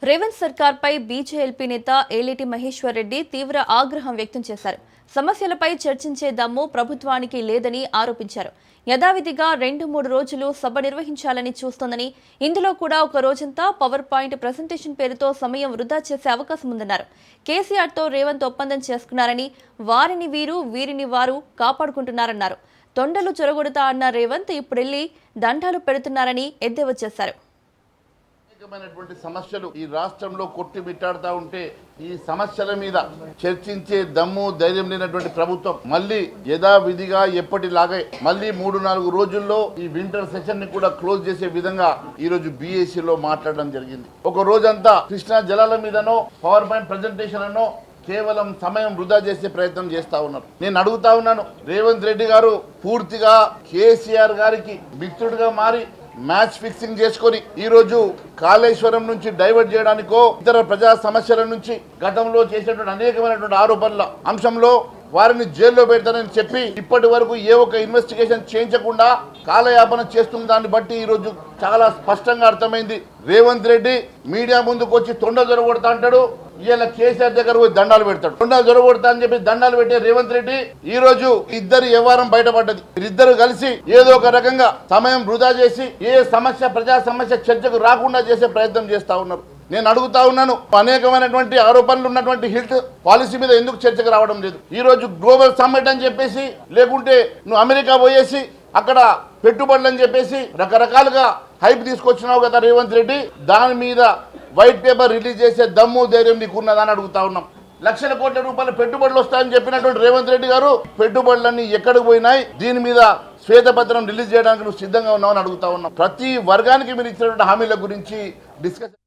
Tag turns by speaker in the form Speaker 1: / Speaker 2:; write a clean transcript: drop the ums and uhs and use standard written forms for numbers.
Speaker 1: Revanth సర్కార్పై BJLP నేత ఏలేటి మహేశ్వర్ రెడ్డి తీవ్ర ఆగ్రహం వ్యక్తం చేశారు. సమస్యలపై చర్చించే దమ్ము ప్రభుత్వానికి లేదని ఆరోపించారు. యథావిధిగా 2-3 రోజులు సభ నిర్వహించాలని చూస్తోందని, ఇందులో కూడా ఒక రోజంతా పవర్ పాయింట్ ప్రెజెంటేషన్ పేరుతో సమయం వృధా చేసే అవకాశం ఉందన్నారు. కేసీఆర్తో రేవంత్ ఒప్పందం చేసుకున్నారని, వారిని వీరు వీరిని వారు కాపాడుకుంటున్నారన్నారు. తొండలు చొరగొడతా అన్న రేవంత్ ఇప్పుడెళ్లి దండాలు పెడుతున్నారని ఎద్దేవా చేశారు.
Speaker 2: సమస్యలు ఈ రాష్ట్రంలో కొట్టిమిట్టాడుతూ ఉంటే ఈ సమస్యల మీద చర్చించే దమ్ము ధైర్యం లేనటువంటి ప్రభుత్వం మళ్ళీ యథావిధిగా ఎప్పటిలాగే మళ్ళీ 3-4 రోజుల్లో ఈ వింటర్ సెషన్ ని కూడా క్లోజ్ చేసే విధంగా ఈ రోజు బీఏసీలో మాట్లాడడం జరిగింది. ఒక రోజంతా కృష్ణా జలాల మీదనో పవర్ పాయింట్ ప్రెజెంటేషన్ అనో కేవలం సమయం వృధా చేసే ప్రయత్నం చేస్తా ఉన్నారు. నేను అడుగుతా ఉన్నాను, రేవంత్ రెడ్డి గారు పూర్తిగా కేసీఆర్ గారికి మిత్రుడిగా మారి మ్యాచ్ ఫిక్సింగ్ చేసుకొని ఈ రోజు కాళేశ్వరం నుంచి డైవర్ట్ చేయడానికో ఇతర ప్రజా సమస్యల నుంచి గతంలో చేసినటువంటి అనేకమైనటువంటి ఆరోపణల అంశంలో వారిని జైల్లో పెడతానని చెప్పి ఇప్పటి వరకు ఏ ఒక్క ఇన్వెస్టిగేషన్ చేయించకుండా కాలయాపన చేస్తున్న దాన్ని బట్టి ఈ రోజు చాలా స్పష్టంగా అర్థమైంది. రేవంత్ రెడ్డి మీడియా ముందుకు వచ్చి తొండ జొరగొడతా అంటాడు, ఇవాళ కేసీఆర్ దగ్గర పోయి దండాలు పెడతాడు. తొండలు జొరగొడతా అని చెప్పి దండాలు పెట్టే రేవంత్ రెడ్డి ఈ రోజు ఇద్దరు వ్యవహారం బయటపడ్డది. ఇద్దరు కలిసి ఏదో ఒక రకంగా సమయం వృధా చేసి ఏ సమస్య ప్రజా సమస్య చర్చకు రాకుండా చేసే ప్రయత్నం చేస్తా ఉన్నారు. నేను అడుగుతా ఉన్నాను, అనేకమైనటువంటి ఆరోపణలు ఉన్నటువంటి హిల్ట్ పాలసీ మీద ఎందుకు చర్చకు రావడం లేదు? ఈ రోజు గ్లోబల్ సమ్మిట్ అని చెప్పేసి, లేకుంటే నువ్వు అమెరికా పోయేసి అక్కడ పెట్టుబడులు అని చెప్పేసి రకరకాలుగా హైప్ తీసుకొచ్చినావు కదా రేవంత్ రెడ్డి. దాని మీద వైట్ పేపర్ రిలీజ్ చేసే దమ్ము ధైర్యం నీకున్నదని అడుగుతా ఉన్నాం. లక్షల కోట్ల రూపాయల పెట్టుబడులు వస్తాయని చెప్పినటువంటి రేవంత్ రెడ్డి గారు పెట్టుబడులన్నీ ఎక్కడికి పోయినాయి? దీని మీద శ్వేతపత్రం రిలీజ్ చేయడానికి నువ్వు సిద్ధంగా ఉన్నావని అడుగుతా ఉన్నాం. ప్రతి వర్గానికి మీరు ఇచ్చినటువంటి హామీల గురించి డిస్కస్